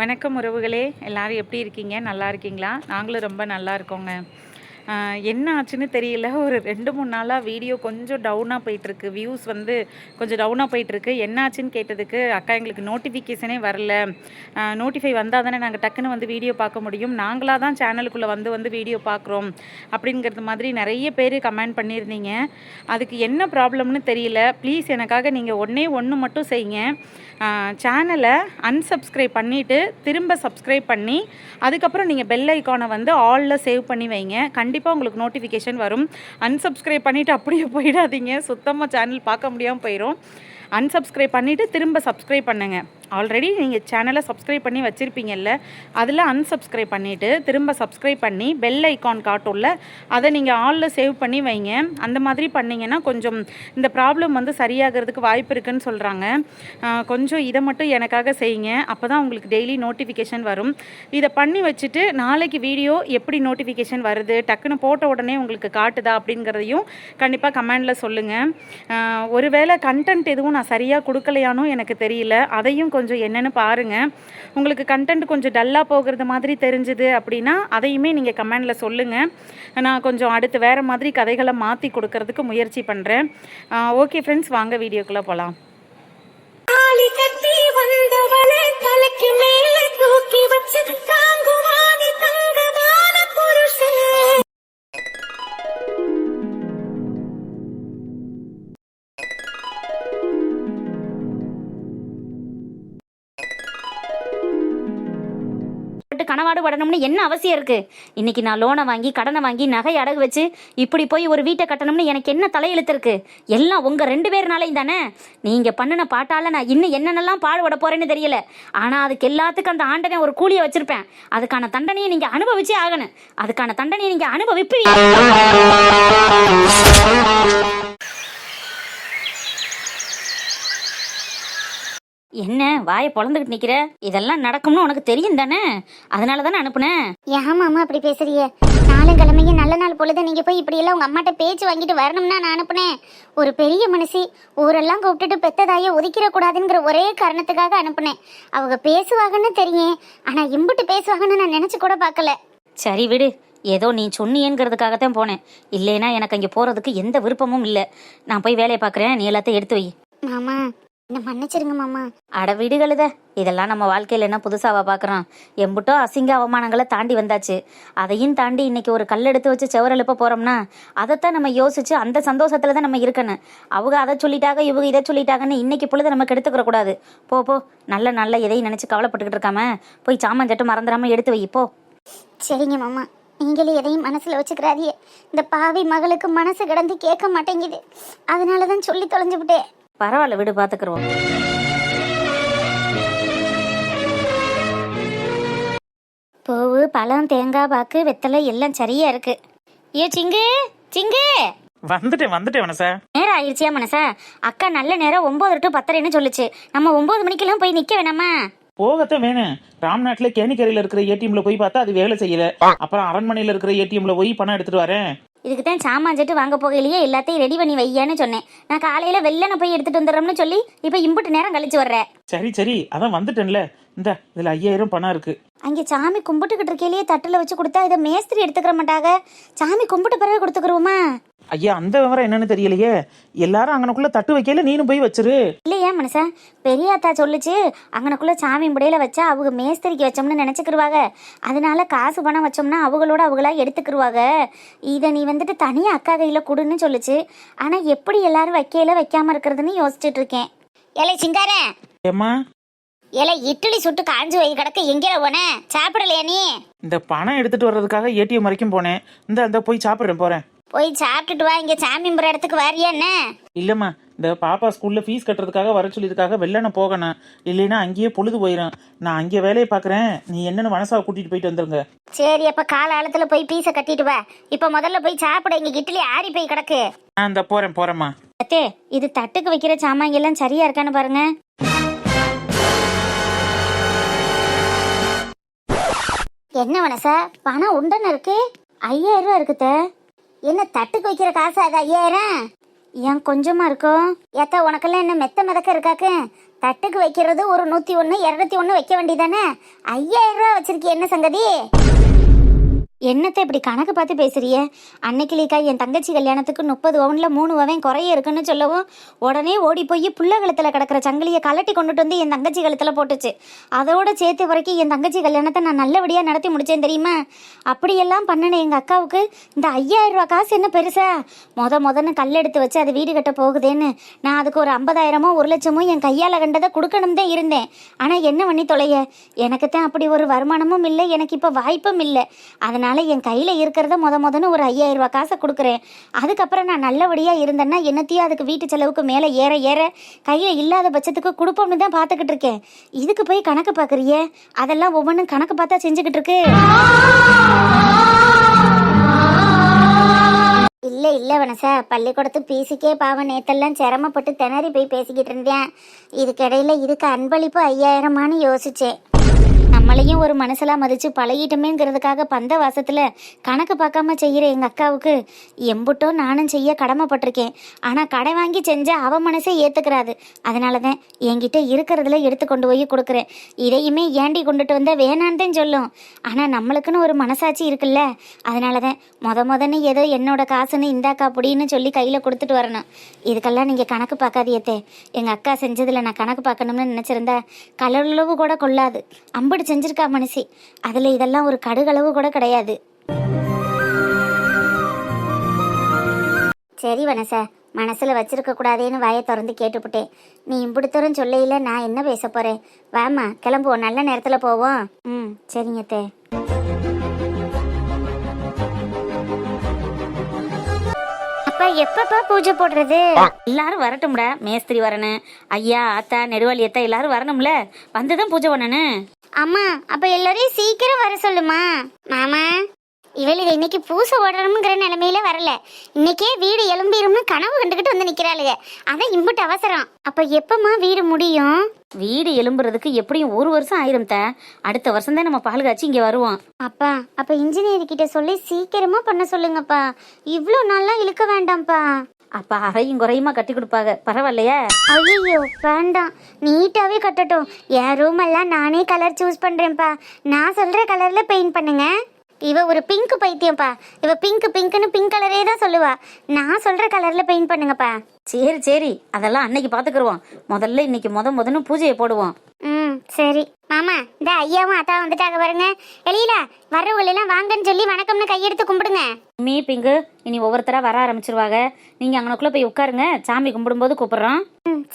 வணக்கம் உறவுகளே, எல்லாரும் எப்படி இருக்கீங்க? நல்லா இருக்கீங்களா? நாங்களும் ரொம்ப நல்லா இருக்கோங்க. என்ன ஆச்சுன்னு தெரியல. ஒரு 2, 3 நாளா வீடியோ கொஞ்சம் டவுனா போயிட்டுருக்கு. வியூஸ் வந்து கொஞ்சம் டவுனா போயிட்டுருக்கு. என்ன ஆச்சுன்னு கேட்டதுக்கு, "அக்கா எங்களுக்கு நோட்டிஃபிகேஷனே வரல. நோட்டிஃபை வந்தா தானே நாங்க டக்குன்னு வந்து வீடியோ பார்க்க முடியும். நாங்களா தான் சேனலுக்குள்ள வந்து வந்து வீடியோ பார்க்குறோம்." அப்படிங்கிறது மாதிரி நெறைய பேரு கமெண்ட் பண்ணியிருந்தீங்க. அதுக்கு என்ன ப்ராப்ளம்னு தெரியல. ப்ளீஸ் எனக்காக நீங்க ஒண்ணே ஒண்ணு மட்டும் செய்யுங்க. சேனலை அன்சப்ஸ்கிரைப் பண்ணிவிட்டு திரும்ப சப்ஸ்கிரைப் பண்ணி அதுக்கப்புறம் நீங்கள் பெல் ஐக்கானை வந்து ஆலில் சேவ் பண்ணி வைங்க. கண்டிப்பாக உங்களுக்கு நோட்டிஃபிகேஷன் வரும். அன்சப்ஸ்கிரைப் பண்ணிவிட்டு அப்படியே போயிடாதீங்க, சுத்தமாக சேனல் பார்க்க முடியாமல் போயிடும். அன்சப்ஸ்கிரைப் பண்ணிவிட்டு திரும்ப சப்ஸ்கிரைப் பண்ணுங்கள். ஆல்ரெடி நீங்கள் சேனலை சப்ஸ்கிரைப் பண்ணி வச்சுருப்பீங்கல்ல, அதில் அன்சப்ஸ்கிரைப் பண்ணிவிட்டு திரும்ப சப்ஸ்கிரைப் பண்ணி பெல் ஐக்கான் காட்டும்ல, அதை நீங்கள் ஆலில் சேவ் பண்ணி வைங்க. அந்த மாதிரி பண்ணிங்கன்னா கொஞ்சம் இந்த ப்ராப்ளம் வந்து சரியாகிறதுக்கு வாய்ப்பு இருக்குதுன்னு சொல்கிறாங்க. கொஞ்சம் இதை மட்டும் எனக்காக செய்யுங்க. அப்போ தான் உங்களுக்கு டெய்லி நோட்டிஃபிகேஷன் வரும். இதை பண்ணி வச்சுட்டு நாளைக்கு வீடியோ எப்படி நோட்டிஃபிகேஷன் வருது, டக்குன்னு போட்ட உடனே உங்களுக்கு காட்டுதா அப்படிங்கிறதையும் கண்டிப்பாக கமெண்டில் சொல்லுங்கள். ஒருவேளை கண்டென்ட் எதுவும் நான் சரியாக கொடுக்கலையானோ எனக்கு தெரியல. அதையும் கொஞ்சம் என்னென்னு பாருங்கள். உங்களுக்கு கண்டென்ட் கொஞ்சம் டல்லாக போகிறது மாதிரி தெரிஞ்சுது அப்படின்னா அதையுமே நீங்கள் கமெண்டில் சொல்லுங்கள். நான் கொஞ்சம் அடுத்து வேறு மாதிரி கதைகளை மாற்றி கொடுக்கறதுக்கு முயற்சி பண்ணுறேன். ஓகே ஃப்ரெண்ட்ஸ், வாங்க வீடியோக்குள்ளே போகலாம். தலைக்கு மேலே தூக்கி வச்சு தாங்குவானி தங்கமான புருஷன். கனவாடு படணும்னு என்ன அவசியம் இருக்கு? இன்னைக்கு நான் லோனை வாங்கி கடனை வாங்கி நகை அடகு வச்சு இப்படி போய் ஒரு வீட்டை கட்டணும்னு எனக்கு என்ன தலையெழுத்து இருக்கு? எல்லாம் உங்க 2 பேர்னாலையும் தானே. நீங்க பண்ணுன பாட்டால நான் இன்னும் என்னென்னலாம் பாடுபட போறேன்னு தெரியல. ஆனா அதுக்கு எல்லாத்துக்கும் அந்த ஆண்டவன் ஒரு கூலியை வச்சிருப்பேன். அதுக்கான தண்டனையை நீங்க அனுபவிச்சே ஆகணும். அதுக்கான தண்டனையை நீங்க அனுபவிப்பீங்க. என்ன வாயை பொழந்துக்கிட்டு நிக்கிற? இதெல்லாம் நடக்கும்னு உனக்கு தெரியும் தானே? அதனால தானே அனுப்புனேன். ஏமாமா அப்படி பேசுறிய? நாளும் கிழமையும் நல்ல நாள் பொழுது நீங்க போய் இப்படி எல்லாம் உங்க அம்மாட்ட பேச்சு வாங்கிட்டு வரணும்னா நான் அனுப்புனேன். ஒரு பெரிய மனுஷி ஊரெல்லாம் கூப்பிட்டுட்டு பெத்ததாய ஒதுக்கிட கூடாதுங்கிற ஒரே காரணத்துக்காக அனுப்புனேன். அவங்க பேசுவாங்கன்னு தெரியும், ஆனா இம்புட்டு பேசுவாங்கன்னு நான் நினைச்சு கூட பார்க்கல. சரி விடு, ஏதோ நீ சொன்னியேங்கிறதுக்காகத்தான் போனேன். இல்லைன்னா எனக்கு அங்கே போறதுக்கு எந்த விருப்பமும் இல்லை. நான் போய் வேலையை பார்க்குறேன், நீ எல்லாத்தையும் எடுத்து வை. மாமா என்ன மன்னிச்சிருங்க மாமா. அட விடுகளுத, இதெல்லாம் நம்ம வாழ்க்கையில் என்ன புதுசாவா பார்க்குறோம்? எம்புட்டோ அசிங்க அவமானங்களை தாண்டி வந்தாச்சு. அதையும் தாண்டி இன்னைக்கு ஒரு கல் எடுத்து வச்சு செவரெழுப்ப போகிறோம்னா அதைத்தான் நம்ம யோசிச்சு அந்த சந்தோஷத்தில் தான் நம்ம இருக்கணும். அவங்க அதை சொல்லிட்டாங்க, இவங்க இதை சொல்லிட்டாங்கன்னு இன்னைக்கு பொழுது நமக்கு எடுத்துக்கிற கூடாது. போ நல்ல நல்ல எதையும் நினச்சி கவலைப்பட்டுக்கிட்டு இருக்காம போய் சாமான் சட்டு மறந்துடாம எடுத்து வை போ. சரிங்க மாமா, நீங்களே எதையும் மனசுல வச்சுக்கிறாதியே. இந்த பாவி மகளுக்கு மனசு கிடந்து கேட்க மாட்டேங்குது, அதனாலதான் சொல்லி தொலைஞ்சு விட்டேன். பரவாயில்ல விடு, பார்த்துக்குருவோம். பூவு பழம் தேங்காய் பாக்கு வெத்தலை எல்லாம் சரியா இருக்கு. ஏ சிங்கு சிங்கு, வந்துட்டேன் மனசா. நேரம் ஆயிடுச்சியா மனசா? அக்கா நல்ல நேரம் 9 to 10:30 சொல்லுச்சு. நம்ம 9 மணிக்கெல்லாம் போய் நிக்க வேணாமா? போகத்தான் வேணும். ராம்நாட்டில் கேணிக்கரையில் இருக்கிற ஏடிஎம்ல போய் பார்த்தா அது வேலை செய்யல. அப்புறம் அரண்மனையில் இருக்கிற ஏடிஎம்ல போய் பணம் எடுத்துட்டு வரேன். இதுக்கு தான் சாமான் செட்டு வாங்க போகையிலேயே எல்லாத்தையும் ரெடி பண்ணி வையான்னு சொன்னேன். நான் காலையில வெள்ளனை போய் எடுத்துட்டு வந்துடுறோம்னு சொல்லி இப்ப இம்புட்டு நேரம் கழிச்சு வர்றேன். சரி அதான் வந்துட்டேன்ல. இந்த இதுல 5000 பணம் இருக்கு. அங்கே சாமி கும்பிட்டுக்கிட்டு இருக்கையிலேயே தட்டுல வச்சு கொடுத்தா இதை மேஸ்திரி எடுத்துக்கிற மாட்டாங்க. சாமி கும்பிட்டு பிறகு கொடுத்துக்கிறோமா? ஐயா, அந்த விவரம் என்னன்னு தெரியலையே. எல்லாரும் அங்கனக்குள்ள தட்டு வைக்கல, நீனும் போய் வச்சிரு. இல்லையா மனசா, பெரியாத்தா சொல்லுச்சு அங்கனக்குள்ள சாமி முடையில வச்சா அவங்க மேஸ்திரிக்கு வச்சோம்னு நினைச்சுக்கிருவாங்க. அதனால காசு பணம் வச்சோம்னா அவங்களோட அவங்களா எடுத்துக்கிருவாங்க. இதை நீ வந்துட்டு தனியா அக்கா கையில கொடுன்னு சொல்லுச்சு. ஆனா எப்படி எல்லாரும் வைக்கையில வைக்காம இருக்கிறதுன்னு யோசிச்சுட்டு இருக்கேன். ஏலே சிங்கார, ஏம்மா, ஏலே இட்லி சுட்டு காஞ்சு வை கிடக்கு, எங்கே போன? சாப்பிடலையா நீ? இந்த பணம் எடுத்துட்டு வர்றதுக்காக ஏடிஎம் வரைக்கும் போனேன். இந்த போய் சாப்பிடுறேன், போறேன். போய் சாப்பிட்டுட்டு வா. இங்க சாமி முறை இடத்துக்கு வாரியா என்ன? இல்லம்மா, இந்த பாப்பா ஸ்கூல்ல ஃபீஸ் கட்டுறதுக்காக வர சொல்லியதுக்காக வெள்ளன போகணும். இல்லைன்னா அங்கேயே பொழுது போயிடும். நான் அங்கே வேலையை பாக்குறேன். நீ என்னன்னு மனசாவை கூட்டிட்டு போயிட்டு வந்துருங்க. சரி, அப்ப காலாலத்துல போய் பீஸை கட்டிட்டு வா. இப்ப முதல்ல போய் சாப்பிட, இங்க இட்லி ஆறி போய் கிடக்கு. நான் இந்த போறேம்மா. அத்தே, இது தட்டுக்கு வைக்கிற சாமான் எல்லாம் சரியா இருக்கான்னு பாருங்க. என்ன மனசா, பணம் உண்டன்னு இருக்கு? 5000 ரூபா இருக்குத. என்ன தட்டுக்கு வைக்கிற காசு அது 5000? ஏன் கொஞ்சமா இருக்கும்? ஏத்தா உனக்கெல்லாம் என்ன மெத்த மிதக்க இருக்காக்கு? தட்டுக்கு வைக்கிறது ஒரு 101 201 வைக்க வேண்டியதானே? 5000 ரூபா வச்சிருக்கீ, என்ன சங்கதி? என்னத்தை இப்படி கணக்கு பார்த்து பேசுறியே? அன்னைக்கிலேக்கா என் தங்கச்சி கல்யாணத்துக்கு 30 பவுன்ல 3 பவன் குறைய இருக்குன்னு சொல்லவும் உடனே ஓடி போய் புள்ள கழுத்தில் கிடக்கிற சங்கிலியை கலட்டி கொண்டுட்டு வந்து என் தங்கச்சி கழுத்தில் போட்டுச்சு. அதோட சேர்த்து வரைக்கும் என் தங்கச்சி கல்யாணத்தை நான் நல்லபடியாக நடத்தி முடிச்சேன் தெரியுமா? அப்படியெல்லாம் பண்ணினேன் எங்கள் அக்காவுக்கு இந்த 5000 ரூபா காசு என்ன பெருசா? முதன்னு கல் எடுத்து வச்சு அது வீடு கட்ட போகுதேன்னு நான் அதுக்கு ஒரு 50,000மோ 1,00,000மோ என் கையால் கண்டதை கொடுக்கணும் தான் இருந்தேன். ஆனால் என்ன பண்ணி தொலைய, எனக்கு தான் அப்படி ஒரு வருமானமும் இல்லை, எனக்கு இப்போ வாய்ப்பும் இல்லை. அதனால என் கையில இருக்கிறத முதன்னு ஒரு 5000 ரூபாய் காசை கொடுக்குறேன். அதுக்கப்புறம் நான் நல்லபடியா இருந்தேன்னா என்னத்தையும் அதுக்கு வீட்டு செலவுக்கு மேலே ஏற கையில இல்லாத பட்சத்துக்கு கொடுப்போம்னு தான் பார்த்துக்கிட்டு இருக்கேன். இதுக்கு போய் கணக்கு பார்க்குறியே? அதெல்லாம் ஒவ்வொன்றும் கணக்கு பார்த்தா செஞ்சுக்கிட்டு இருக்கு. இல்ல வனசா, பள்ளிக்கூடத்து பீஸுக்கே பாவம் நேத்தெல்லாம் சிரமப்பட்டு திணறி போய் பேசிக்கிட்டு இருந்தேன். இதுக்கிடையில இதுக்கு அன்பளிப்பு 5000மான்னு யோசிச்சேன். நம்மளையும் ஒரு மனசெல்லாம் மதிச்சு பழகிட்டோமேங்கிறதுக்காக பந்த வாசத்தில் கணக்கு பார்க்காம செய்கிற எங்கள் அக்காவுக்கு எம்புட்டோ நானும் செய்ய கடமைப்பட்டிருக்கேன். ஆனால் கடை வாங்கி செஞ்சால் அவன் மனசே ஏற்றுக்கிறாது. அதனால தான் என்கிட்ட இருக்கிறதுல எடுத்து கொண்டு போய் கொடுக்குறேன். இதையுமே ஏண்டி கொண்டுட்டு வந்தால் வேணான்னு தான் சொல்லும். ஆனால் நம்மளுக்குன்னு ஒரு மனசாட்சி இருக்குல்ல, அதனால தான் முதன்னு ஏதோ என்னோட காசுன்னு இந்தாக்கா அப்படின்னு சொல்லி கையில் கொடுத்துட்டு வரணும். இதுக்கெல்லாம் நீங்கள் கணக்கு பார்க்காதியத்தே. எங்கள் அக்கா செஞ்சதில் நான் கணக்கு பார்க்கணும்னு நினச்சிருந்தா கலவுளவு கூட கொள்ளாது. அம்படி செஞ்சிருக்கா மனுஷி. அதுல இதெல்லாம் ஒரு கடுகளவு கூட கிடையாது. சரி வனசா, மனசுல வச்சிருக்க கூடாதேன்னு வாயை திறந்து கேட்டுப்புட்டேன். நீ இம்புடுத்தரும் சொல்லையில நான் என்ன பேச போறேன்? வாமா கிளம்புவோம், நல்ல நேரத்துல போவோம். சரிங்க தே. அப்பா எப்பப்பா பூஜை போடுறது? எல்லாரும் வரட்டும்டா. மேஸ்திரி வரணும், ஐயா ஆத்தா நெடுவாளி அத்தா எல்லாரும் வரணும்ல, வந்துதான் பூஜை பண்ணணும். அம்மா அப்ப எல்லாரையும் சீக்கிரம் வர சொல்லுமா. மாமா இவளுக்கு இன்னைக்கு பூசை ஓடணுங்கிற நிலைமையில வரல, இன்னைக்கே வீடு எழும்பிரும்னு கனவு கண்டுகிட்டு வந்து நிக்கிறாளுங்க. அதான் இம்புட்டு அவசரம். அப்ப எப்பமா வீடு முடியும்? வீடு எழும்புறதுக்கு எப்படியும் 1 வருஷம் ஆயிரும் தா. அடுத்த வருஷம் தான் நம்ம பால் காய்ச்சி இங்க வருவோம். அப்ப இன்ஜினியர் கிட்ட சொல்லி சீக்கிரமா பண்ண சொல்லுங்கப்பா. இவ்ளோ நாளா இழுக்க வேண்டாம்ப்பா. அப்ப அறையும் குறையுமா கட்டி கொடுப்பாங்க, பரவாயில்லையா? ஐயோ வேண்டாம், நீட்டாவே கட்டட்டும். என் ரூம் எல்லாம் நானே கலர் சூஸ் பண்றேன்ப்பா. நான் சொல்ற கலர்ல பெயிண்ட் பண்ணுங்க. இவ ஒரு பிங்க் பைத்தியம்ப்பா. இவ பிங்க்னு பிங்க் கலரே தான் சொல்லுவா. நான் சொல்ற கலர்ல பெயிண்ட் பண்ணுங்கப்பா. சரி அதெல்லாம் அன்னைக்கு பாத்துக்கிடுவோம். முதல்ல இன்னைக்கு முதன்னு பூஜையை போடுவோம். சரி மாமா, இந்த ஐயாவும் அத்தா வந்துட்டாங்க பாருங்க. வெளியில வர்றவங்க எல்லாம் வாங்கன்னு சொல்லி வணக்கம்னு கையெடுத்து கும்பிடுங்க. பிங்கு இனி ஒவ்வொருத்தரா வர ஆரம்பிச்சிருவாங்க. நீங்க அங்கனக்குள்ள போய் உட்காருங்க, சாமி கும்பிடும்போது கூப்பிடுறோம்.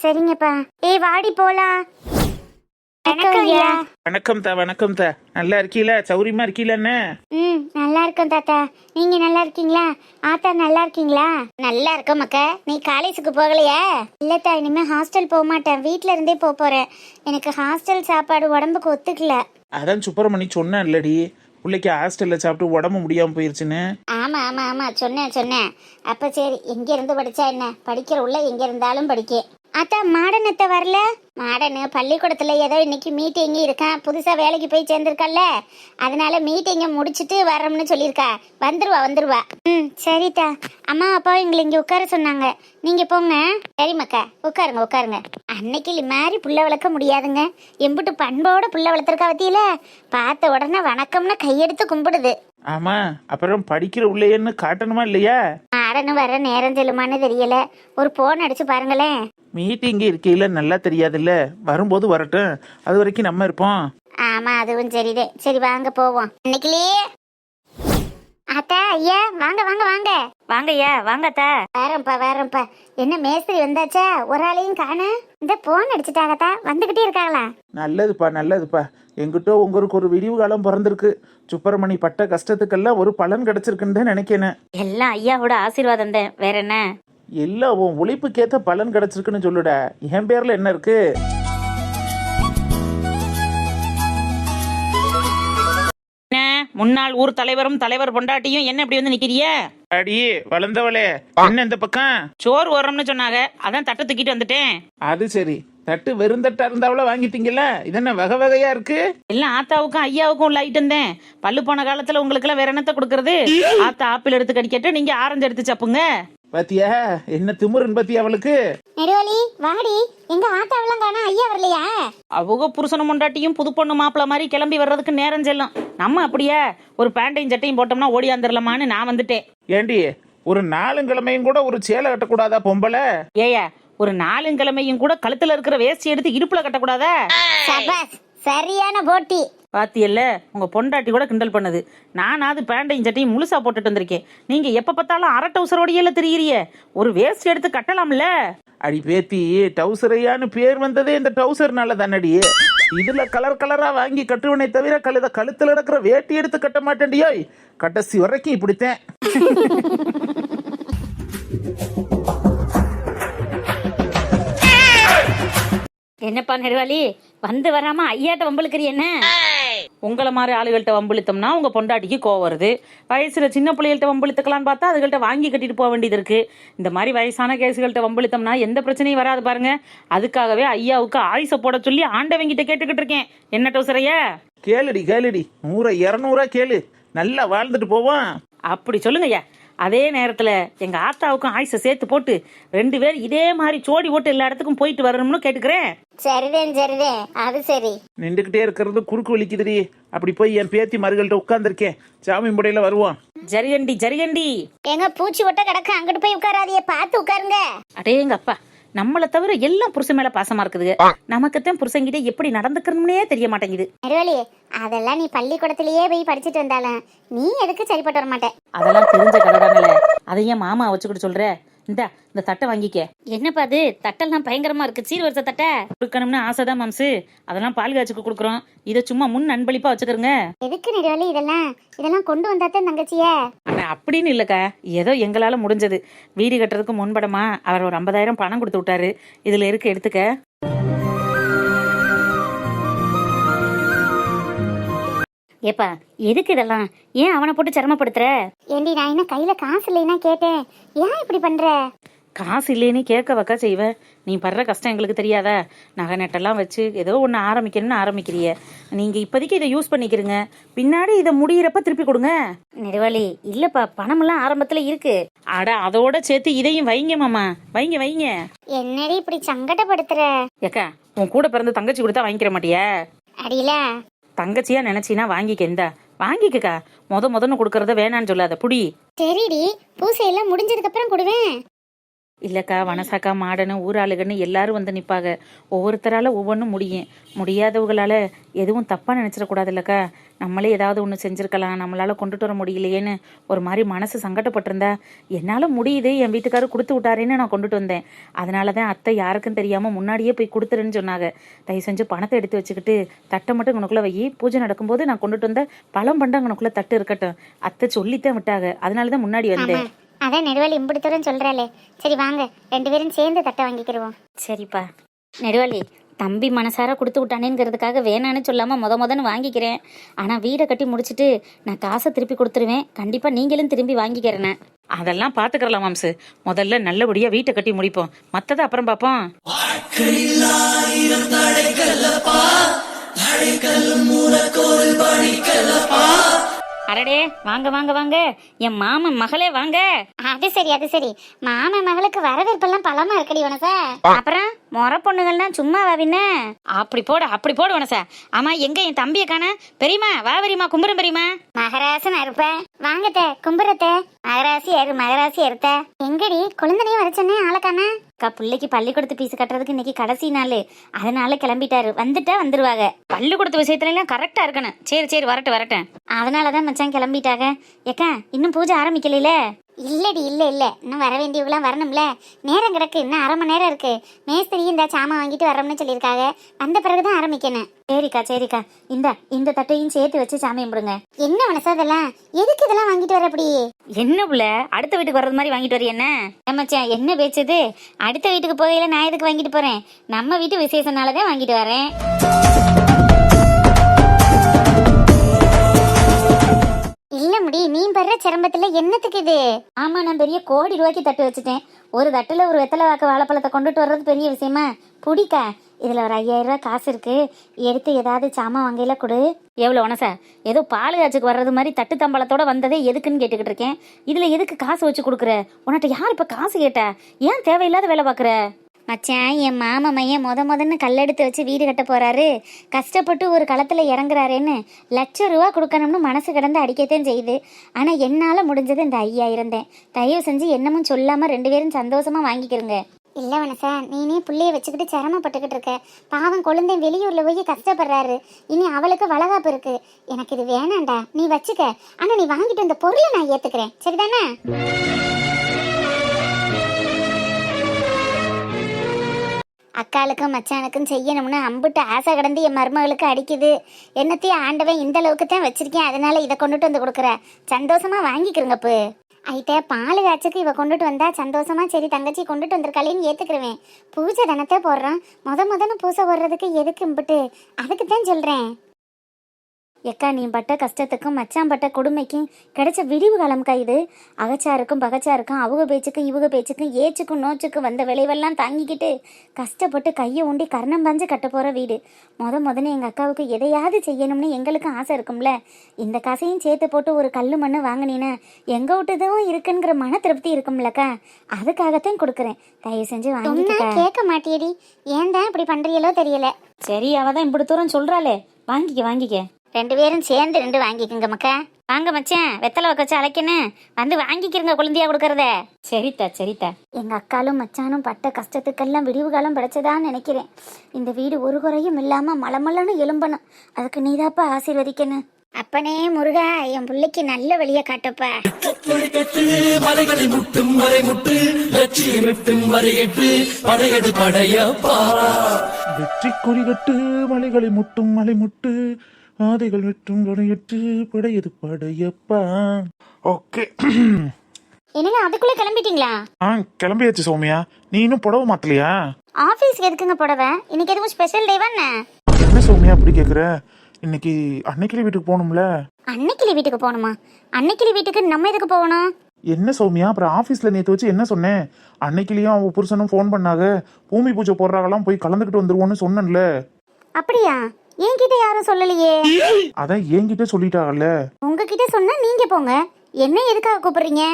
சரிங்கப்பா. வாடி போலாம். வணக்கம் தா. வணக்கம் தா. நல்லா இருக்கீல? சௌரியமா இருக்கீலன்னு? நல்லா இருக்கேன் தாத்தா. நீங்க நல்லா இருக்கீங்களா? ஆத்தா நல்லா இருக்கீங்களா? நல்லா இருக்கோம் மக்கா. நீ காலேஜுக்கு போகலையா? இல்லத்தா, இனிமே ஹாஸ்டல் போக மாட்டேன், வீட்ல இருந்தே போறேன். எனக்கு ஹாஸ்டல் சாப்பாடு உடம்புக்கு ஒத்துக்கல. அதான் சுப்பிரமணி சொன்னேன் இல்லடி, பிள்ளைக்கு ஹாஸ்டல்ல சாப்பிட்டு உடம்பு முடியாம போயிருச்சுன்னு. ஆமா சொன்னேன். அப்ப சரி, எங்க இருந்து படிச்சா என்ன, படிக்கிற உள்ள எங்க இருந்தாலும் படிக்க. அத்தா மாடனத்தை வரல? மாடனு பள்ளிக்கூடத்துல ஏதோ இன்னைக்கு மீட்டிங் இருக்கான், புதுசா வேலைக்கு போய் சேர்ந்திருக்கல்ல, அதனால மீட்டிங்கை முடிச்சுட்டு வரோம்னு சொல்லியிருக்கா. வந்துருவா. சரிதா. அம்மா அப்பா எங்களை இங்க உட்கார சொன்னாங்க, நீங்க போங்க. சரி மக்கா, உட்காருங்க. அன்னைக்கு மாதிரி புள்ள வளர்க்க முடியாதுங்க. எம்பிட்டு பண்போட புள்ள வளர்த்துருக்கா பத்தியில, பார்த்த உடனே வணக்கம்னு கையெடுத்து கும்பிடுது. ஆமா, அப்புறம் படிக்கிற உள்ளேன்னு காட்டணுமா இல்லையா? மாடனு வர நேரம் செல்லுமான்னு தெரியல, ஒரு போன் அடிச்சு பாருங்களேன். மீட்டிங் இருக்கையில நல்லா தெரியாதுல்ல, வரும்போது வரட்டும், அது வரைக்கும் நம்ம இருப்போம். ஆமா அதுவும் சரிதே. சரி வாங்க போவோம். இன்னைக்குலே அத்தா ஐயா வாங்க. வாங்கய்யா வாங்கத்தா. வேறப்பா. என்ன மேஸ்திரி வந்தாச்சா? ஒரு ஆளையும் காணு. இந்த போன் அடிச்சுட்டாங்கத்தா, வந்துகிட்டே இருக்காங்களா? நல்லதுப்பா. எங்கிட்ட உங்களுக்கு ஒரு விடிவு காலம் பிறந்திருக்கு. சுப்பிரமணி பட்ட கஷ்டத்துக்கெல்லாம் ஒரு பலன் கிடைச்சிருக்குன்னு தான் நினைக்கிறேன். எல்லாம் ஐயாவோட ஆசீர்வாதம் தான், வேற என்ன? எல்லாம் உன் உழைப்புக்கேத்த பலன் கிடைச்சிருக்குன்னு சொல்லுட. என் பேர்ல என்ன இருக்கு? முன்னாள் ஊர் தலைவரும் தலைவர் பொண்டாட்டியும் என்ன இப்படி வந்து நிக்கிறிய? அடி வளர்ந்தவளே, என்ன இந்த பக்கம்? சோறு வரோம்னு சொன்னாங்க, அதான் தட்டை தூக்கிட்டு வந்துட்டேன். அது சரி, தட்டு வெறுந்தட்டா இருந்தாவில வாங்கிட்டீங்கல்ல, இதென்ன வகை வகையா இருக்கு? எல்லாம் ஆத்தாவுக்கும் ஐயாவுக்கும் உள்ள ஐட்டம் தான். பல்லு போன காலத்துல உங்களுக்கு எல்லாம் வேற என்னத்த கொடுக்கறது? ஆத்தா ஆப்பிள் எடுத்து கடிக்கட்டு, நீங்க ஆரஞ்சு எடுத்து சப்புங்க. பாத்தியா என்ன திமுருன்னு பாத்தியா அவளுக்கு? நெடுவாளி வாடி, எங்க ஆத்தாவெல்லாம் காணா, ஐயா வரலையா? அவங்க புருஷனும் முண்டாட்டியும் புது பொண்ணு மாப்பிள்ள மாதிரி கிளம்பி வர்றதுக்கு நேரம் செல்லும். நம்ம அப்படியே ஒரு பேண்டையும் சட்டையும் போட்டோம்னா ஓடியாந்துடலாமான்னு நான் வந்துட்டேன். ஏண்டி ஒரு 4 கிழமையும் கூட ஒரு சேலை கட்டக்கூடாதா பொம்பளை? ஏயா, ஒரு 4 கிழமையும் கூட கழுத்துல இருக்கிற வேஷ்டி எடுத்து இடுப்புல கட்டக்கூடாதா? சபாஸ், சரியான போட்டி. பாத்தியல்ல, உங்க பொண்டாட்டி கூட கிண்டல் பண்ணுது. நானாவது பேண்டையும் சட்டையும் முழுசா போட்டுட்டு வந்திருக்கேன். நீங்க எப்ப பார்த்தாலும் அரை டவுசரோடையில திரியிறிய. ஒரு வேஸ்ட் எடுத்து கட்டலாம்ல. அடி பேத்தி, டவுசரையான்னு பேர் வந்ததே இந்த டவுசர்னால தானடி. இதுல கலர் கலரா வாங்கி கட்டுவனே தவிர கழுத்துல இருக்கிற வேட்டி எடுத்து கட்ட மாட்டேன்டியோ. கடைசி வரைக்கும் இப்படித்தான். என்னப்பா நெடுவாளி, வந்து வராம ஐயாட்ட வம்பளுக்குறீ என்ன? உங்களை மாதிரி ஆளுகள்கிட்ட வம்பிழுத்தோம்னா உங்க பொண்டாட்டிக்கு கோவம் வருது. வயசுல சின்ன பிள்ளைகள்ட்ட வம்பிழுத்துக்கலான்னு பார்த்தா அதுகள்ட்ட வாங்கி கட்டிட்டு போக வேண்டியது இருக்கு. இந்த மாதிரி வயசான கேஸுகள்கிட்ட வம்பிழுத்தோம்னா எந்த பிரச்சனையும் வராது பாருங்க. அதுக்காகவே ஐயாவுக்கு ஆயுச போட சொல்லி ஆண்டவங்கிட்ட கேட்டுக்கிட்டு இருக்கேன். என்ன டவுசரையா? கேளுடி 100 200 கேளு, நல்லா வாழ்ந்துட்டு போவோம். அப்படி சொல்லுங்க ஐயா. அதே நேரத்துல எங்க ஆத்தாவுக்கும் ஆயுச சேர்த்து போட்டு 2 பேர் இதே மாதிரி சோடி ஓட்டு எல்லா இடத்துக்கும் போயிட்டு வரணும்னு கேட்டுக்கிறேன். சரிதேன், அது சரி. நின்றுகிட்டே இருக்கிறது குறுக்கு வலிக்குதுடி. அப்படி போய் என் பேத்தி மருகள்கிட்ட உட்கார்ந்துருக்கேன். சாமி முடையில வருவோம். ஜரிகண்டி எங்க பூச்சி ஒட்ட கிடக்க, அங்கிட்டு போய் உட்காராதிய, பார்த்து உட்காருங்க. அடேங்க அப்பா, நம்மளை தவிர எல்லாம் புருஷன் மேல பாசமா இருக்குதுங்க. நமக்குத்தான் புருஷங்கிட்ட எப்படி நடந்துக்கணும்னே தெரிய மாட்டேங்குது. நெடுவாளி, அதெல்லாம் நீ பள்ளிக்கூடத்திலேயே போய் படிச்சுட்டு வந்தாலும் நீ எதுக்கு சரிப்பட்டு வர மாட்டே. அதெல்லாம் தெரிஞ்ச கடைதானல, அதையே மாமா வச்சுக்கிட்டு சொல்ற. இந்த தட்டை வாங்கிக்க. என்னப்பா அது, தட்டெல்லாம் பயங்கரமா இருக்கு. சீர் வருஷ தட்டை கொடுக்கணும்னு ஆசைதான் மாம்சு. அதெல்லாம் பால் காய்ச்சுக்கு கொடுக்குறோம். இதை சும்மா முன் அன்பளிப்பா வச்சுக்கிறோங்க. எதுக்கு நெடுவாளி இதெல்லாம் கொண்டு வந்தாத்தான் தங்கச்சிய? அப்படின்னு இல்லக்கா, ஏதோ எங்களால முடிஞ்சது. வீடு கட்டுறதுக்கு முன்படமா அவர் ஒரு 50,000 பணம் கொடுத்து விட்டாரு. இதுல இருக்கு, எடுத்துக்க. ஏப்பா எதுக்கு இதெல்லாம்? ஏன் அவனை போட்டு சிரமப்படுத்துற? ஏண்டி, நான் என்ன கையில காசு இல்லைன்னா கேட்டேன். ஏன் இப்படி பண்ற? காசு இல்லைன்னு கேட்க வைக்க செய்வேன். நீ படுற கஷ்டம் எங்களுக்கு தெரியாதா? நகை நெட்டெல்லாம் வச்சு ஏதோ ஒன்று ஆரம்பிக்கணும்னு ஆரம்பிக்கிறிய. நீங்க இப்போதைக்கு இதை யூஸ் பண்ணிக்கிறீங்க, பின்னாடி இதை முடியிறப்ப திருப்பி கொடுங்க. நெடுவாளி, இல்லப்பா, பணமெல்லாம் ஆரம்பத்துல இருக்கு. அட, அதோட சேர்த்து இதையும் வைங்க மாமா, வைங்க. என்னடி இப்படி சங்கடப்படுத்துற? ஏக்கா, உன் கூட பிறந்த தங்கச்சி கொடுத்தா வாங்கிக்கிற மாட்டியா? அடியில தங்கச்சியா நினைச்சினா வாங்கிக்க. இந்த வாங்கிக்கக்கா. முதன்னு கொடுக்கறத வேணான்னு சொல்லாத, புடி. சரிடி, பூசையெல்லாம் முடிஞ்சதுக்கு அப்புறம் கொடுவேன். இல்லக்கா, வனசாக்கா, மாடனு, ஊராளுகன்னு எல்லாரும் வந்து நிற்பாங்க. ஒவ்வொருத்தரால ஒவ்வொன்றும் முடியாதவங்களால எதுவும் தப்பாக நினச்சிடக்கூடாது இல்லக்கா. நம்மளே ஏதாவது ஒன்று செஞ்சுருக்கலாம், நம்மளால் கொண்டுட்டு வர முடியலையேன்னு ஒரு மாதிரி மனசு சங்கடப்பட்டிருந்தா, என்னால் முடியுது, என் வீட்டுக்காரர் கொடுத்து விட்டாருன்னு நான் கொண்டுட்டு வந்தேன். அதனால தான் அத்தை யாருக்கும் தெரியாமல் முன்னாடியே போய் கொடுத்துருன்னு சொன்னாங்க. தயவு செஞ்சு பணத்தை எடுத்து வச்சுக்கிட்டு தட்டை மட்டும் உனக்குள்ளே வை. பூஜை நடக்கும்போது நான் கொண்டுட்டு வந்த பழம் பண்டங்கனுக்குள்ளே தட்டு இருக்கட்டும். அத்தை சொல்லித்தான் விட்டாங்க, அதனால தான் முன்னாடி வந்தேன். அதான் நெடுவாளி இம்பிடுத்தோன்னு சொல்றாளே. சரி வாங்க, 2 பேரும் சேர்ந்து தட்டை வாங்கிக்கிடுவோம். சரிப்பா. நெடுவாளி, தம்பி மனசார கொடுத்து விட்டானேங்கிறதுக்காக வேணான்னு சொல்லாம முதன்னு வாங்கிக்கிறேன். ஆனா வீடை கட்டி முடிச்சுட்டு நான் காசை திருப்பி கொடுத்துருவேன். கண்டிப்பா நீங்களும் திரும்பி வாங்கிக்கிறேன். அதெல்லாம் பாத்துக்கலாம் மாம்சு. முதல்ல நல்லபடியா வீட்டை கட்டி முடிப்போம், மத்தத அப்புறம் பாப்போம். அடடே, வாங்க, என் மாமன் மகளே வாங்க. அது சரி, மாமன் மகளுக்கு வரவேற்பெல்லாம் பலமா இருக்கடி உனசா. அப்புறம் முறை பொண்ணுகள்னா சும்மா வாவின. அப்படி போடு உனசா. ஆமா, எங்க என் தம்பியை காண? பெரியமா வா, பெரியமா கும்புறம். பெரியமா மகராசன் அறுப்ப வாங்கத்த கும்புறத்த. மகராசி அறுத்த. எங்கடி குழந்தைனையும் வர சொன்னேன், ஆளக்கான? பிள்ளைக்கு பள்ளிக்கூடத்து பீஸ் கட்டுறதுக்கு இன்னைக்கு கடைசி நாள், அதனால கிளம்பிட்டாரு. வந்துருவாங்க. பள்ளிக்கூடத்து விஷயத்துல எல்லாம் கரெக்டா இருக்கணும். சரி வரட்டும். அதனாலதான் மச்சான் கிளம்பிட்டாங்க. ஏக்கா, இன்னும் பூஜை ஆரம்பிக்கல? இல்லடி, இல்ல இன்னும் வர வேண்டியவங்களாம் வரணும்ல. நேரம் கிடக்கு, இன்னும் 1/2 மணி நேரம் இருக்கு. மேஸ்திரி இந்த சாமான் வாங்கிட்டு வரோம்னு சொல்லியிருக்காங்க. வந்த பிறகுதான் ஆரம்பிக்கணும். சரிக்கா, இந்த தட்டையும் சேர்த்து வச்சு சாமி கும்பிடுங்க. என்ன மனசா இதெல்லாம்? எதுக்கு இதெல்லாம் வாங்கிட்டு வர? அப்படி என்ன புள்ள, அடுத்த வீட்டுக்கு வர்றது மாதிரி வாங்கிட்டு வர? என்ன மச்சான், என்ன பேச்சுது? அடுத்த வீட்டுக்கு போகையில நான் எதுக்கு வாங்கிட்டு போறேன்? நம்ம வீட்டு விசேஷனாலதான் வாங்கிட்டு வரேன். இல்ல முடி, நீ படுற சிரமத்துல என்னத்துக்கு இது? ஆமா, நான் பெரிய கோடி ரூபாய்க்கு தட்டு வச்சுட்டேன். ஒரு தட்டுல ஒரு வெத்தலை வாக்கு வாழைப்பழத்தை கொண்டுட்டு வர்றது பெரிய விஷயமா? புடிக்கா, இதில் ஒரு 5000 ரூபா காசு இருக்கு, எடுத்து ஏதாவது சாமான் வாங்கையில கொடு. எவ்வளோ உனசா? ஏதோ பால் காய்ச்சுக்கு வர்றது மாதிரி தட்டு தம்பளத்தோட வந்ததே எதுக்குன்னு கேட்டுக்கிட்டு இருக்கேன். இதில் எதுக்கு காசு வச்சு கொடுக்குற? உன்கிட்ட யார் இப்போ காசு கேட்டா? ஏன் தேவையில்லாத வேலை பார்க்குற? மச்சான், என் மாமா மையன் முதன்னு கல்லெடுத்து வச்சு வீடு கட்ட போறாரு. கஷ்டப்பட்டு ஒரு களத்தில் இறங்குறாருன்னு ₹1,00,000 கொடுக்கணும்னு மனசு கிடந்து அடிக்கத்தான் செய்யுது. ஆனால் என்னால் முடிஞ்சது இந்த 5000 தான். தயவு செஞ்சு என்னமும் சொல்லாமல் 2 பேரும் சந்தோஷமாக வாங்கிக்கிறங்க. இல்லை வனசா, நீனே பிள்ளைய வச்சுக்கிட்டு சிரமப்பட்டுக்கிட்டு இருக்க. பாவம் குழந்தை வெளியூரில் போய் கஷ்டப்படுறாரு. இனி அவளுக்கு வளகாப்பு இருக்கு. எனக்கு இது வேணாண்டா, நீ வச்சுக்க. ஆனால் நீ வாங்கிட்டு வந்த பொருளை நான் ஏற்றுக்கிறேன், சரிதானே? அக்காளுக்கும் மச்சானுக்கும் செய்யணும்னு அம்பிட்டு ஆசை கிடந்து என் மருமகளுக்கு அடிக்குது. என்னத்தையும் ஆண்டவன் இந்த அளவுக்கு தான் வச்சிருக்கேன், அதனால இதை கொண்டுட்டு வந்து கொடுக்குற. சந்தோஷமா வாங்கிக்கிறங்கப்பு. ஐட்டே, பால் காய்ச்சுக்கு இவ கொண்டுட்டு வந்தா சந்தோஷமா சரி தங்கச்சி கொண்டுட்டு வந்திருக்காளேன்னு ஏத்துக்கிறவேன். பூஜை தனத்தை போடுறான். முதன்னு பூசை போடுறதுக்கு எதுக்கு இம்பிட்டு? அதுக்கு தான் சொல்றேன். எக்கா, நீ பட்ட கஷ்டத்துக்கும் மச்சான் பட்ட கொடுமைக்கும் கிடைச்ச விடிவு காலம்க்கா இது. அகச்சாருக்கும் பகச்சாருக்கும் அவங்க பேச்சுக்கும் இவங்க பேச்சுக்கும் ஏச்சுக்கும் நோச்சுக்கும் வந்த விளைவெல்லாம் தாங்கிக்கிட்டு கஷ்டப்பட்டு கையை ஊண்டி கர்ணம் பாஞ்சு கட்ட போகிற வீடு. முதன்னு எங்கள் அக்காவுக்கு எதையாவது செய்யணும்னு எங்களுக்கும் ஆசை இருக்கும்ல. இந்த காசையும் சேர்த்து போட்டு ஒரு கல் மண்ணு வாங்கினீன்னா எங்கள் விட்டுதும் இருக்குங்கிற மன திருப்தி இருக்கும்லக்கா. அதுக்காகத்தான் கொடுக்குறேன். தயவு செஞ்சு வாங்கிக்கா. கேட்க மாட்டியடி, ஏன் தான் இப்படி பண்றீங்களோ தெரியல. சரி, அவ தான் இப்படி தூரம் சொல்கிறாளே, வாங்கிக்க. 2 பேரும் சேர்ந்து 2 வாங்கிக்கோங்க மக்கா. வாங்க மச்சான், வெத்தலை வச்சு அழைக்கணும் வந்து வாங்கிக்கிறங்க குழந்தையா கொடுக்கறத. சரித்தா. எங்க அக்காலும் மச்சானும் பட்ட கஷ்டத்துக்கெல்லாம் விடிவு காலம் படைச்சதான்னு நினைக்கிறேன். இந்த வீடு ஒரு குறையும் இல்லாம மலமல்லன்னு எழும்பணும். அதுக்கு நீதாப்பா ஆசீர்வதிக்கணும். அப்பனே முருகா, என் பிள்ளைக்கு நல்ல வழியை காட்டப்பா. மலைகளை முட்டும் வரை முட்டு, லட்சியம் எட்டும் வரை எட்டு, படையடு படையப்பா. வெற்றி கொடிகட்டு மலைகளை முட்டும் மலை முட்டு, ஆதைகள் வெட்டும் கொடையட்டு, படையது படையப்பா. ஓகே. என்னங்க அதுக்குள்ள கிளம்பிட்டீங்களா? கிளம்பியாச்சு சௌமியா. நீ இன்னும் புடவை மாத்தலையா? ஆபீஸ்க்கு எதுக்குங்க புடவை? இன்னைக்கு எதுவும் ஸ்பெஷல் டேவா என்ன? என்ன சௌமியா அப்படி கேக்குற? இன்னைக்கு அன்னைக்கிளி வீட்டுக்கு போகணும்ல. அன்னைக்கிளி வீட்டுக்கு போகணுமா? அன்னைக்கிளி வீட்டுக்கு நம்ம எதுக்கு போகணும்? என்ன சௌமியா, அப்புறம் ஆஃபீஸில் நேற்று வச்சு என்ன சொன்னேன்? அன்னைக்கிலையும் அவன் புருஷனும் ஃபோன் பண்ணாங்க, பூமி பூஜை போடுறாங்களாம், போய் கலந்துக்கிட்டு வந்துருவோன்னு சொன்னேன்ல. அப்படியா? என்கிட்ட யாரும் சொல்லலையே. அதான் என்கிட்ட சொல்லிட்டாங்கல்ல. உங்ககிட்ட சொன்னா நீங்க போங்க, என்ன எதுக்காக கூப்பிடுறீங்க?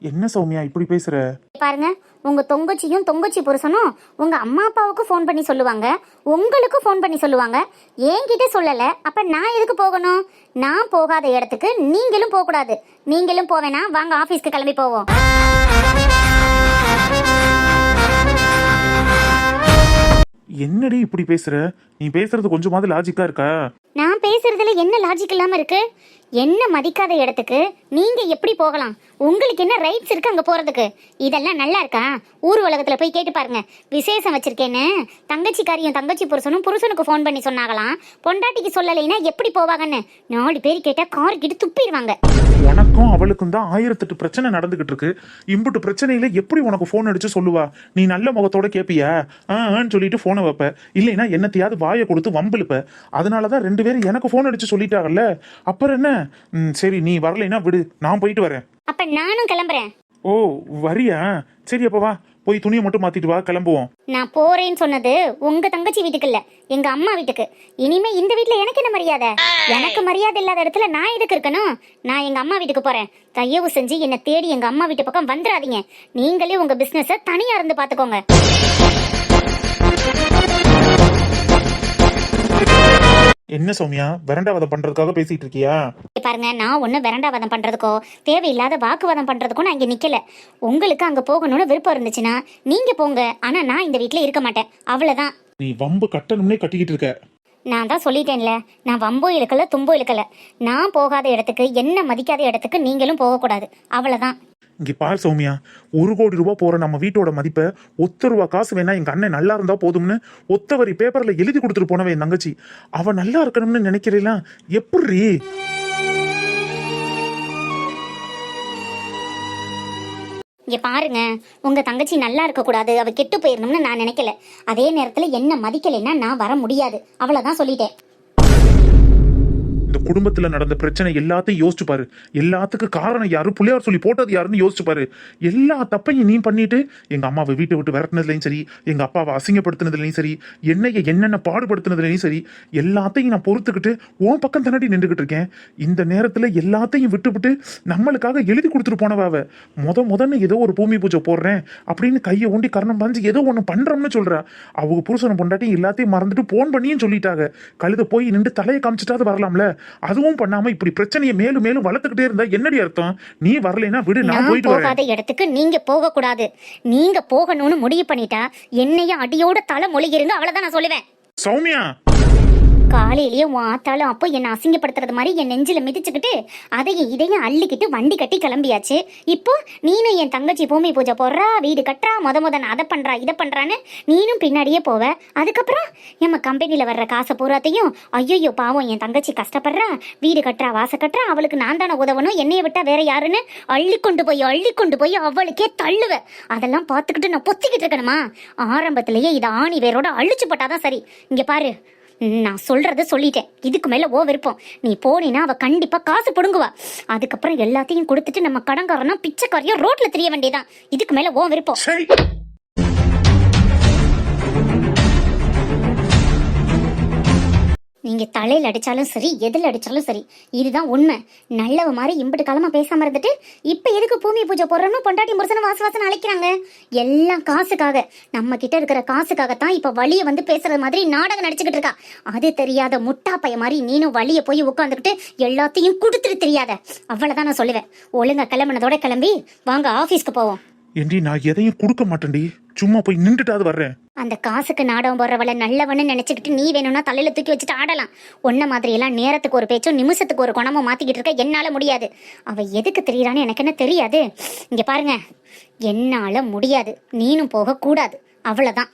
என்ன சௌமியா இப்படி பேசுற? பாருங்க, உங்க தொங்கச்சியும் தொங்கச்சி புருஷனும் உங்க அம்மா அப்பாவுக்கு ஃபோன் பண்ணி சொல்லுவாங்க, உங்களுக்கு ஃபோன் பண்ணி சொல்லுவாங்க. என்கிட்ட சொல்லல, அப்ப நான் எதுக்கு போகணும்? நான் போகாத இடத்துக்கு நீங்களும் போக கூடாது. நீங்களும் போவேனா? வாங்க ஆபீஸ்க்கு கிளம்பி போவோம். என்னடி இப்படி பேசுற? நீ பேசுறது கொஞ்சமாவது லாஜிக்கா இருக்கா? நான் பேசுறதுல என்ன லாஜிக் இல்லாம இருக்கு? என்ன மதிக்காத இடத்துக்கு நீங்க எப்படி போகலாம்? உங்களுக்கு என்ன ரைட்ஸ் இருக்கு அங்க போறதுக்கு? இதெல்லாம் நல்லா இருக்கா? ஊர் உலகத்துல போய் கேட்டு பாருங்க. விசேஷம் வச்சிருக்கேன்னு தங்கச்சிக்காரியும் தங்கச்சி புருஷனுக்கு ஃபோன் பண்ணி சொன்னாங்களாம். பொண்டாட்டிக்கு சொல்லலைன்னா எப்படி போவாங்கன்னு 4 பேர் கேட்டா கார் கிட்ட துப்பிடுவாங்க. உனக்கும் அவளுக்கும் தான் 1008 பிரச்சனை நடந்துகிட்டு இருக்கு. இம்புட்டு பிரச்சனையில எப்படி உனக்கு ஃபோன் அடிச்சு சொல்லுவா? நீ நல்ல முகத்தோட கேப்பியா? சொல்லிட்டு போனை வைப்ப, இல்லைன்னா என்னத்தையாவது வாயை கொடுத்து வம்பிழுப்ப. அதனாலதான் 2 பேரும் எனக்கு ஃபோன் அடிச்சு சொல்லிட்டாங்கல்ல. அப்புறம் என்ன? சரி, நீ வரலைன்னா விடு, நான் போயிட்டு வரேன். அப்ப நானும் கிளம்புறேன். ஓ, வரியா? சரி, அப்ப வா, போய் துணியை மட்டும் மாத்திட்டு வா, கிளம்புவோம். நான் போறேன்னு சொன்னது உங்க தங்கச்சி வீட்டுக்கு இல்ல, எங்க அம்மா வீட்டுக்கு. இனிமே இந்த வீட்டுல எனக்கு என்ன மரியாதை? எனக்கு மரியாதை இல்லாத இடத்துல நான் எதுக்கு இருக்கணும்? நான் எங்க அம்மா வீட்டுக்கு போறேன். தயவு செஞ்சு என்ன தேடி எங்க அம்மா வீட்டு பக்கம் வந்துடாதீங்க. நீங்களே உங்க பிசினஸ தனியா இருந்து பாத்துக்கோங்க. என்ன சௌமியா, விரண்டாவதம் பண்றதுக்காக பேசிட்டு இருக்கியா? பாருங்க, நான் ஒன்னும் விரண்டாவாதம் பண்றதுக்கோ தேவையில்லாத வாக்குவாதம் பண்றதுக்கோ நான் இங்க நிக்கல. உங்களுக்கு அங்க போகணும்னு விருப்பம் இருந்துச்சுன்னா நீங்க போங்க. ஆனா நான் இந்த வீட்டுல இருக்க மாட்டேன், அவ்வளவுதான். நீ வம்பு கட்டணும்னே கட்டிக்கிட்டு இருக்க. நான் தான் சொல்லிட்டேன்ல, நான் வம்போ இழுக்கல தும்போ இழுக்கல. நான் போகாத இடத்துக்கு, என்ன மதிக்காத இடத்துக்கு நீங்களும் போகக்கூடாது, அவ்வளவுதான். இங்க பார் சௌமியா, 1 கோடி ரூபாய் போற நம்ம வீட்டோட மதிப்பை ₹1 காசு வேணா எங்க அண்ணன் நல்லா இருந்தா போதும்னு ஒத்த வரி பேப்பர்ல எழுதி கொடுத்துட்டு போனவன் என் தங்கச்சி. அவ நல்லா இருக்கணும்னு நினைக்கிறீங்களா? எப்படி? இங்க பாருங்க, உங்க தங்கச்சி நல்லா இருக்க கூடாது, அவ கெட்டு போயிடணும்னு நான் நினைக்கல. அதே நேரத்துல என்ன மதிக்கலைன்னா நான் வர முடியாது, அவ்வளவுதான் சொல்லிட்டேன். இந்த குடும்பத்துல நடந்த பிரச்சனை எல்லாத்தையும் யோசிச்சு பாரு. எல்லாத்துக்கும் காரணம் யாரு, புள்ளையார் சொல்லி போட்டது யாருன்னு யோசிச்சு பாரு. எல்லா தப்பையும் நீ பண்ணிட்டு எங்க அம்மாவை வீட்டை விட்டு விரட்டினதுலையும் சரி, எங்க அப்பாவை அசிங்கப்படுத்தினதுலையும் சரி, என்னைய என்னென்ன பாடுபடுத்தினதுலையும் சரி, எல்லாத்தையும் நான் பொறுத்துக்கிட்டு உன் பக்கம் தானடி நின்றுகிட்டு இருக்கேன். இந்த நேரத்துல எல்லாத்தையும் விட்டுவிட்டு நம்மளுக்காக எழுதி கொடுத்துட்டு போனவாவ முதன்னு ஏதோ ஒரு பூமி பூஜை போடுறேன் அப்படின்னு கையை ஊண்டி கரணம் பாஞ்சு ஏதோ ஒண்ணு பண்றோம்னு சொல்றா. அவங்க புருஷனை பொண்டாட்டி எல்லாத்தையும் மறந்துட்டு போன் பண்ணியும் சொல்லிட்டாங்க. கழுத போய் நின்று தலையை காமிச்சிட்டாது வரலாம்ல. அதுவும் பண்ணாம இப்படி பிரச்சனையை மேலும் மேலும் வளர்த்துக்கிட்டே இருந்தா என்னடி அர்த்தம்? நீ வரலைன்னா விடு, நான் போயிட்டு வரேன். போகாத இடத்துக்கு நீங்க போக கூடாது. நீங்க போகணும்னு முடிவு பண்ணிட்டா என்னையும் அடியோட தலை மொழிகிருங்க, அவ்வளவுதான் நான் சொல்லுவேன். சௌமியா, காலையிலேயே உன் ஆத்தாலும் அப்போ என்னை அசிங்கப்படுத்துறது மாதிரி என் நெஞ்சில மிதிச்சுக்கிட்டு அதையும் இதையும் அள்ளிக்கிட்டு வண்டி கட்டி கிளம்பியாச்சு. இப்போ நீனும் என் தங்கச்சி பூமி பூஜை போடுறா, வீடு கட்டுறா, முதன் அதை பண்றா இதை பண்றான்னு நீனும் பின்னாடியே போவ. அதுக்கப்புறம் நம்ம கம்பெனியில வர்ற காசை பூராத்தையும் ஐயோ பாவம் என் தங்கச்சி கஷ்டப்படுறா, வீடு கட்டுறா, வாச கட்டுறா, அவளுக்கு நான் தானே உதவணும், என்னைய விட்டா வேற யாருன்னு அள்ளி கொண்டு போய் அவளுக்கே தள்ளுவ. அதெல்லாம் பார்த்துக்கிட்டு நான் பொத்திக்கிட்டு இருக்கணுமா? ஆரம்பத்திலேயே இதை ஆணி வேரோட அழிச்சு போட்டாதான் சரி. இங்க பாரு, நான் சொல்றத சொல்லிட்டேன். இதுக்கு மேல ஓ விருப்பம். நீ போனீன்னா அவ கண்டிப்பா காசு புடுங்குவா. அதுக்கப்புறம் எல்லாத்தையும் கொடுத்துட்டு நம்ம கடன்காரனா பிச்சைக்காரியா ரோட்ல தெரிய வேண்டியதான். இதுக்கு மேல ஓ விருப்பம். நீங்க தலையில அடிச்சாலும் சரி, எதில் அடிச்சாலும் சரி, இதுதான் உண்மை. நல்லவ மாதிரி இம்பட்டு காலமா பேசாம இருந்துட்டு இப்ப எதுக்கு பூமி பூஜை போடுறோம்னு பொண்டாட்டி முருசன வாசம் அழைக்கிறாங்க. எல்லாம் காசுக்காக, நம்ம கிட்ட இருக்கிற காசுக்காகத்தான் இப்ப வழிய வந்து பேசுறது மாதிரி நாடகம் நடிச்சுக்கிட்டு இருக்கா. அது தெரியாத முட்டா பைய மாதிரி நீனும் வழிய போய் உட்காந்துக்கிட்டு எல்லாத்தையும் கொடுத்துட்டு தெரியாத. அவ்வளவுதான் நான் சொல்லுவேன். ஒழுங்கா கிளம்புனதோட கிளம்பி வாங்க, ஆபீஸ்க்கு போவோம். ஏண்டி, நான் எதையும் கொடுக்க மாட்டேன்டி, சும்மா போய் நின்றுட்டாது வர்றேன். அந்த காசுக்கு நாடகம் போடுறவளை நல்லவன்னு நினைச்சுக்கிட்டு நீ வேணும்னா தலையில தூக்கி வச்சுட்டு ஆடலாம். ஒன்ன மாதிரி எல்லாம் நேரத்துக்கு ஒரு பேச்சும் நிமிஷத்துக்கு ஒரு குணமும் மாத்திக்கிட்டு இருக்க என்னால முடியாது. அவ எதுக்கு தெரியறான்னு எனக்கு என்ன தெரியாது. இங்க பாருங்க, என்னால முடியாது. நீனும் போக கூடாது, அவ்வளவுதான்.